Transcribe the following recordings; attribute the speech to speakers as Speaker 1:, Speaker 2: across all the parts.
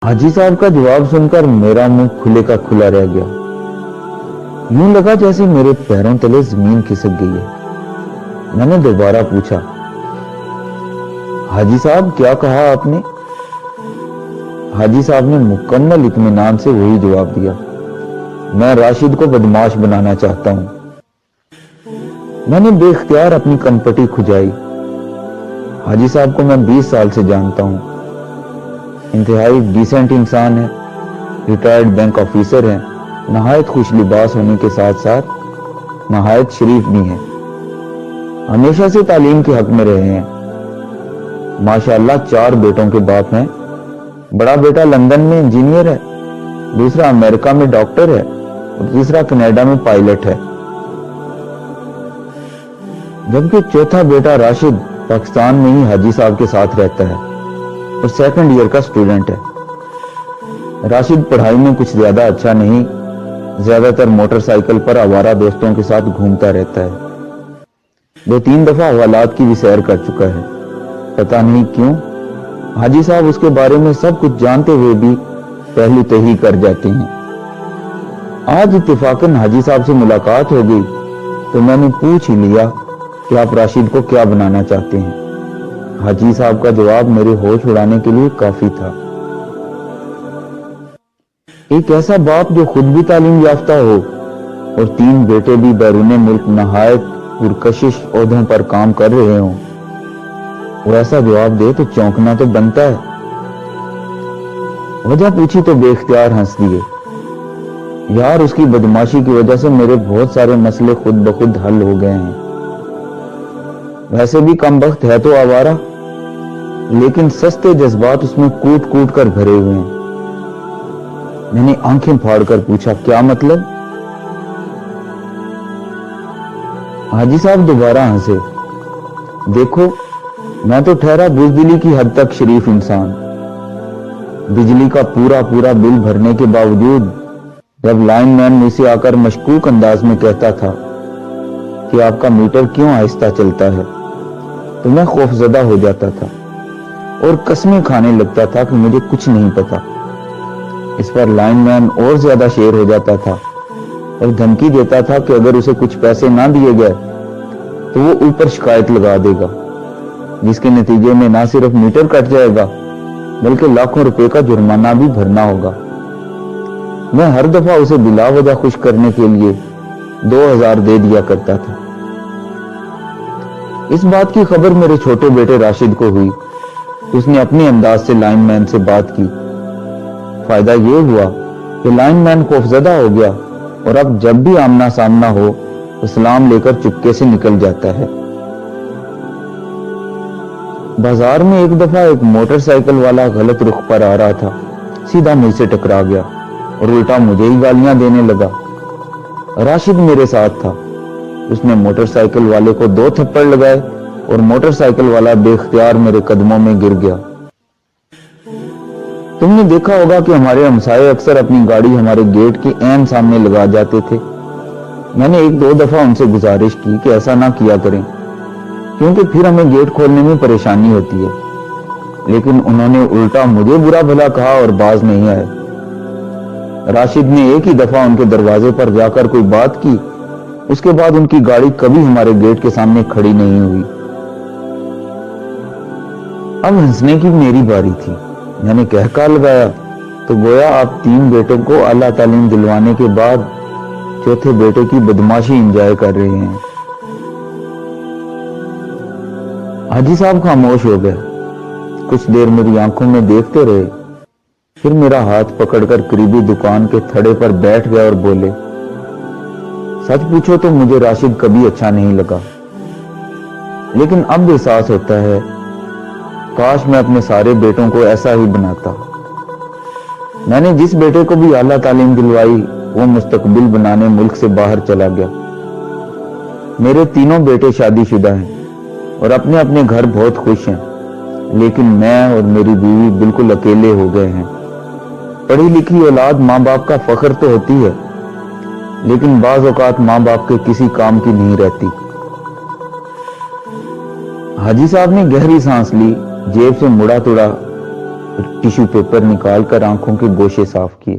Speaker 1: हाजी साहब का जवाब सुनकर मेरा मुंह खुले का खुला रह गया। यूं लगा जैसे मेरे पैरों तले जमीन खिसक गई है। मैंने दोबारा पूछा, हाजी साहब क्या कहा आपने? हाजी साहब ने मुकम्मल इत्मीनान से वही जवाब दिया, मैं राशिद को बदमाश बनाना चाहता हूं। मैंने बेख्तियार अपनी कनपटी खुजाई। हाजी साहब को मैं 20 साल से जानता हूं। इंतहाई डिसेंट इंसान है, रिटायर्ड बैंक ऑफिसर है, नहायत खुश लिबास होने के साथ साथ नहायत शरीफ भी है। हमेशा से तालीम के हक में रहे हैं। माशाअल्लाह 4 बेटों के बाप हैं। बड़ा बेटा लंदन में इंजीनियर है, दूसरा अमेरिका में डॉक्टर है और तीसरा कनाडा में पायलट है, जबकि चौथा बेटा राशिद पाकिस्तान में ही हाजी साहब के साथ रहता है और 2nd ईयर का स्टूडेंट है। राशिद पढ़ाई में कुछ ज्यादा अच्छा नहीं, ज्यादातर मोटरसाइकिल पर आवारा दोस्तों के साथ घूमता रहता है। 2-3 दफा हवालात की भी सैर कर चुका है। पता नहीं क्यों हाजी साहब उसके बारे में सब कुछ जानते हुए भी पहलू तही कर जाते हैं। आज इत्तेफाकन हाजी साहब से मुलाकात हो गई तो मैंने पूछ ही लिया कि आप राशिद को क्या बनाना चाहते हैं। हाजी साहब का जवाब मेरे होश उड़ाने के लिए काफी था। एक ऐसा बाप जो खुद भी तालीम याफ्ता हो और 3 बेटे भी बैरूने मुल्क नहायत पुरकशिश ओहदों पर काम कर रहे हों, वो ऐसा जवाब दे तो चौंकना तो बनता है। वजह पूछी तो बेख्तियार हंस दिए। यार उसकी बदमाशी की वजह से मेरे बहुत सारे मसले खुद ब खुद हल हो गए हैं। वैसे भी कम वक्त है तो आवारा, लेकिन सस्ते जज्बात उसमें कूट कूट कर भरे हुए हैं। मैंने आंखें फाड़कर पूछा, क्या मतलब? हाजी साहब दोबारा हंसे। देखो, मैं तो ठहरा बुज़दिली की हद तक शरीफ इंसान। बिजली का पूरा पूरा बिल भरने के बावजूद जब लाइनमैन मुझसे आकर मशकूक अंदाज में कहता था कि आपका मीटर क्यों आहिस्ता चलता है, तो मैं खौफजदा हो जाता था और कस्में खाने लगता था कि मुझे कुछ नहीं पता। इस पर लाइनमैन और ज्यादा शेर हो जाता था और धमकी देता था कि अगर उसे कुछ पैसे ना दिए गए तो वो ऊपर शिकायत लगा देगा, जिसके नतीजे में ना सिर्फ मीटर कट जाएगा बल्कि लाखों रुपए का जुर्माना भी भरना होगा। मैं हर दफा उसे बिला वजह खुश करने के लिए 2000 दे दिया करता था। इस बात की खबर मेरे छोटे बेटे राशिद को हुई। उसने अपने अंदाज से लाइनमैन से बात की। फायदा यह हुआ कि लाइनमैन खौफजदा हो गया और अब जब भी आमना सामना हो तो सलाम लेकर चुपके से निकल जाता है। बाजार में एक दफा एक मोटरसाइकिल वाला गलत रुख पर आ रहा था, सीधा मुझसे टकरा गया और उल्टा मुझे ही गालियां देने लगा। राशिद मेरे साथ था। उसने मोटरसाइकिल वाले को 2 थप्पड़ लगाए और मोटरसाइकिल वाला बेख्तियार मेरे कदमों में गिर गया। तुमने देखा होगा कि हमारे हमसाये अक्सर अपनी गाड़ी हमारे गेट के ऐन सामने लगा जाते थे। मैंने 1-2 दफा उनसे गुजारिश की कि ऐसा ना किया करें, क्योंकि फिर हमें गेट खोलने में परेशानी होती है, लेकिन उन्होंने उल्टा मुझे बुरा भला कहा और बाज नहीं आए। राशिद ने एक ही दफा उनके दरवाजे पर जाकर कोई बात की, उसके बाद उनकी गाड़ी कभी हमारे गेट के सामने खड़ी नहीं हुई। अब हंसने की मेरी बारी थी। मैंने कहका लगाया तो गोया आप 3 बेटों को आला तालीम दिलवाने के बाद चौथे बेटे की बदमाशी एंजॉय कर रहे हैं। हाजी साहब खामोश हो गए। कुछ देर मेरी आंखों में देखते रहे, फिर मेरा हाथ पकड़कर करीबी दुकान के थड़े पर बैठ गए और बोले, सच पूछो तो मुझे राशिद कभी अच्छा नहीं लगा, लेकिन अब एहसास होता है काश मैं अपने सारे बेटों को ऐसा ही बनाता। मैंने जिस बेटे को भी आला तालीम दिलवाई वो मुस्तकबिल बनाने मुल्क से बाहर चला गया। मेरे तीनों बेटे शादीशुदा हैं और अपने अपने घर बहुत खुश हैं, लेकिन मैं और मेरी बीवी बिल्कुल अकेले हो गए हैं। पढ़ी लिखी औलाद माँ बाप का फख्र तो होती है, लेकिन बाज औकात माँ बाप के किसी काम की नहीं रहती। हाजी साहब ने गहरी सांस ली, जेब से मुड़ा तुड़ा टिश्यू पेपर निकालकर आंखों के गोशे साफ किए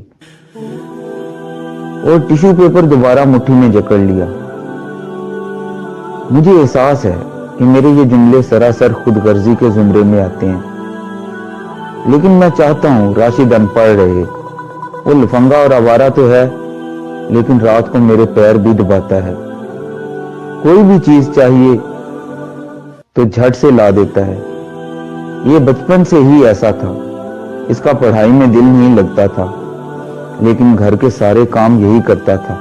Speaker 1: और टिश्यू पेपर दोबारा मुट्ठी में जकड़ लिया। मुझे एहसास है कि मेरे ये जुमले सरासर खुदगर्जी के जुमरे में आते हैं, लेकिन मैं चाहता हूं राशिद अनपढ़ रहे। वो लफंगा और आवारा तो है, लेकिन रात को मेरे पैर भी दबाता है। कोई भी चीज चाहिए तो झट से ला देता है। ये बचपन से ही ऐसा था। इसका पढ़ाई में दिल नहीं लगता था, लेकिन घर के सारे काम यही करता था।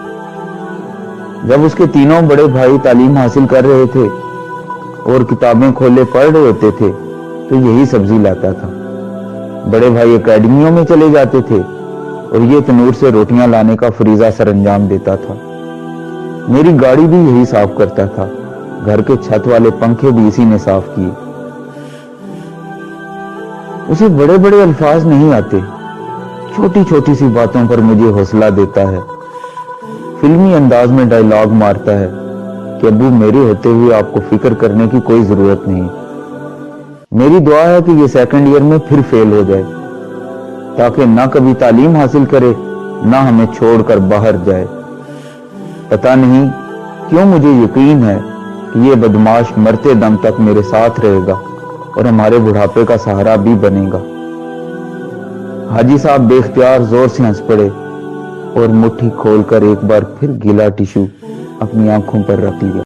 Speaker 1: जब उसके तीनों बड़े भाई तालीम हासिल कर रहे थे और किताबें खोले पढ़ रहे होते थे, तो यही सब्जी लाता था। बड़े भाई एकेडमियों में चले जाते थे और ये तनूर से रोटियां लाने का फरीजा सरंजाम देता था। मेरी गाड़ी भी यही साफ करता था। घर के छत वाले पंखे भी इसी ने साफ किए। उसे बड़े बड़े अल्फाज नहीं आते, छोटी छोटी सी बातों पर मुझे हौसला देता है। फिल्मी अंदाज में डायलॉग मारता है कि अब्बू, मेरे होते हुए आपको फिक्र करने की कोई जरूरत नहीं। मेरी दुआ है कि ये सेकंड ईयर में फिर फेल हो जाए, ताकि ना कभी तालीम हासिल करे, ना हमें छोड़कर बाहर जाए। पता नहीं क्यों मुझे यकीन है कि ये बदमाश मरते दम तक मेरे साथ रहेगा और हमारे बुढ़ापे का सहारा भी बनेगा। हाजी साहब बेख्तियार जोर से हंस पड़े और मुट्ठी खोलकर एक बार फिर गीला टिश्यू अपनी आंखों पर रख लिया।